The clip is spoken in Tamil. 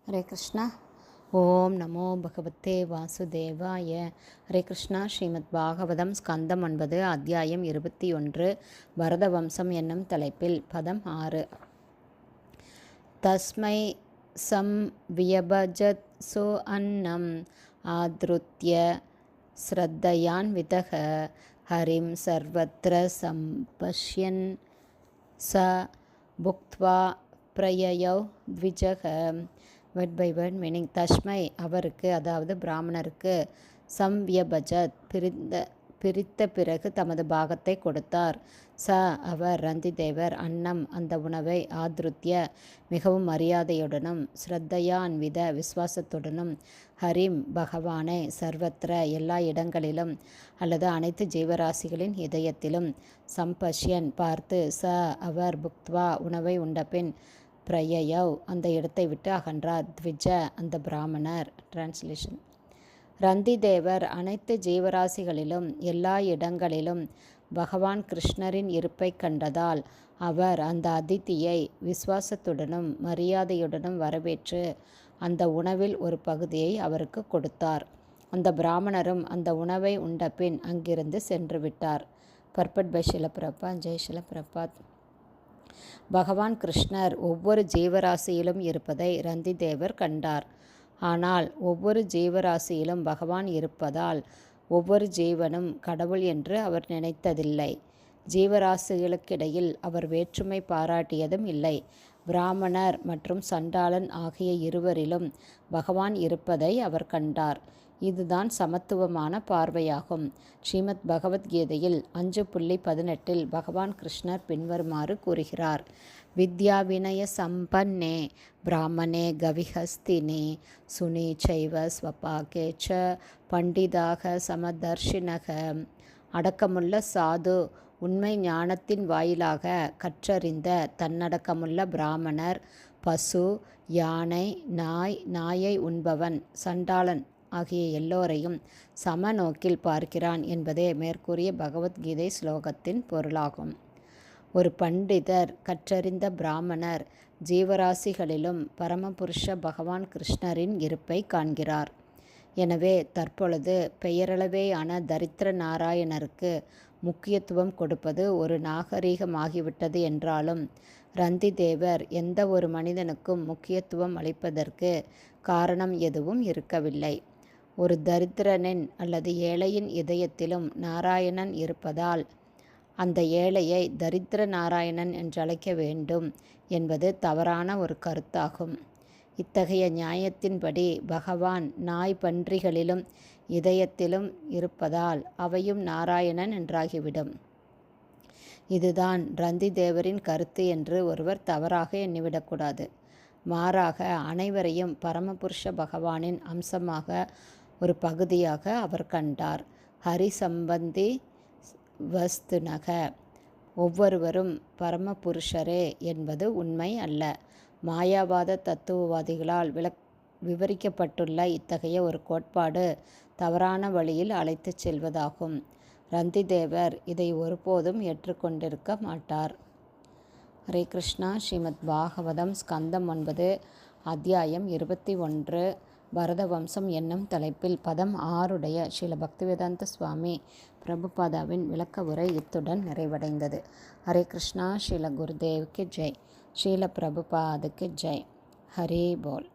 ஹரே கிருஷ்ணா. ஓம் நமோ பகவத்தே வாசுதேவாய. ஹரே கிருஷ்ணா. ஸ்ரீமத் பாகவதம் ஸ்கந்தம் 9 அத்தியாயம் 21 பரத வம்சம் என்னும் தலைப்பில் பதம் 6. தஸ்மை சம் வியபஜத் சோ அன்னம் ஆத்ருத்ய ஸ்ரத்தயான்விதக ஹரிம் சர்வத்ர சம்பஷ்யன் ச புக்த்வா பிரயயௌ த்விஜக. Word by word meaning. தஸ்மை அவருக்கு, அதாவது பிராமணருக்கு, சம்வியபஜத் பிரித்த பிறகு தமது பாகத்தை கொடுத்தார். ச அவர், ரந்திதேவர், அன்னம் அந்த உணவை, ஆத்ருத்ய மிகவும் மரியாதையுடனும், ஸ்ரத்தையா அன்வித விசுவாசத்துடனும், ஹரிம் பகவானை, சர்வத்திர எல்லா இடங்களிலும் அல்லது அனைத்து ஜீவராசிகளின் இதயத்திலும், சம்பஷ்யன் பார்த்து, ச அவர் புக்த்வா உணவை உண்டபின், பிரயயவ் அந்த இடத்தை விட்டு அகன்றார். த்விஜ அந்த பிராமணர். டிரான்ஸ்லேஷன். ரந்திதேவர் அனைத்து ஜீவராசிகளிலும் எல்லா இடங்களிலும் பகவான் கிருஷ்ணரின் இருப்பை கண்டதால் அவர் அந்த அதிதியை விசுவாசத்துடனும் மரியாதையுடனும் வரவேற்று அந்த உணவில் ஒரு பகுதியை அவருக்கு கொடுத்தார். அந்த பிராமணரும் அந்த உணவை உண்டபின் அங்கிருந்து சென்று விட்டார். பர்பட் பை ஷில பிரபாத். ஜெய் ஷில பிரபாத். பகவான் கிருஷ்ணர் ஒவ்வொரு ஜீவராசியிலும் இருப்பதை ரந்திதேவர் கண்டார். ஆனால் ஒவ்வொரு ஜீவராசியிலும் பகவான் இருப்பதால் ஒவ்வொரு ஜீவனும் கடவுள் என்று அவர் நினைத்ததில்லை. ஜீவராசிகளுக்கிடையில் அவர் வேற்றுமை பாராட்டியதும் இல்லை. பிராமணர் மற்றும் சண்டாளன் ஆகிய இருவரிலும் பகவான் இருப்பதை அவர் கண்டார். இதுதான் சமத்துவமான பார்வையாகும். ஸ்ரீமத் பகவத்கீதையில் 5.18 பகவான் கிருஷ்ணர் பின்வருமாறு கூறுகிறார். வித்யா வினய சம்பன்னே பிராமணே கவிஹஸ்தினே சுனி சைவ ஸ்வபாகே ச பண்டிதாக சமதர்ஷினக. அடக்கமுள்ள சாது உண்மை ஞானத்தின் வாயிலாக கற்றறிந்த தன்னடக்கமுள்ள பிராமணர், பசு, யானை, நாயை உண்பவன், சண்டாளன் ஆகிய எல்லோரையும் சம நோக்கில் பார்க்கிறான் என்பதே மேற்கூறிய பகவத்கீதை ஸ்லோகத்தின் பொருளாகும். ஒரு பண்டிதர், கற்றறிந்த பிராமணர் ஜீவராசிகளிலும் பரமபுருஷ பகவான் கிருஷ்ணரின் இருப்பை காண்கிறார். எனவே தற்பொழுது பெயரளவேயான தரித்திர நாராயணருக்கு முக்கியத்துவம் கொடுப்பது ஒரு நாகரீகமாகிவிட்டது என்றாலும் ரந்திதேவர் எந்த ஒரு மனிதனுக்கும் முக்கியத்துவம் அளிப்பதற்கு காரணம் எதுவும் இருக்கவில்லை. ஒரு தரித்திரனின் அல்லது ஏழையின் இதயத்திலும் நாராயணன் இருப்பதால் அந்த ஏழையை தரித்திர நாராயணன் என்றழைக்க வேண்டும் என்பது தவறான ஒரு கருத்தாகும். இத்தகைய நியாயத்தின்படி பகவான் நாய் பன்றிகளிலும் இதயத்திலும் இருப்பதால் அவையும் நாராயணன் என்றாகிவிடும். இதுதான் ரந்திதேவரின் கருத்து என்று ஒருவர் தவறாக எண்ணிவிடக்கூடாது. மாறாக அனைவரையும் பரமபுருஷ பகவானின் அம்சமாக, ஒரு பகுதியாக அவர் கண்டார். ஹரி சம்பந்தி வஸ்துனக. ஒவ்வொருவரும் பரமபுருஷரே என்பது உண்மை அல்ல. மாயாவாத தத்துவவாதிகளால் விவரிக்கப்பட்டுள்ள இத்தகைய ஒரு கோட்பாடு தவறான வழியில் அழைத்துச் செல்வதாகும். ரந்திதேவர் இதை ஒருபோதும் ஏற்றுக்கொண்டிருக்க மாட்டார். ஹரே கிருஷ்ணா. ஸ்ரீமத் பாகவதம் ஸ்கந்தம் 9 அத்தியாயம் 21 பரத வம்சம் என்னும் தலைப்பில் பதம் 6 ஸ்ரீல பக்திவேதாந்த சுவாமி பிரபுபாதாவின் விளக்க உரை இத்துடன் நிறைவடைந்தது. ஹரே கிருஷ்ணா. ஸ்ரீல குருதேவுக்கு ஜெய். ஸ்ரீல பிரபுபாதுக்கு ஜெய். ஹரே போல்.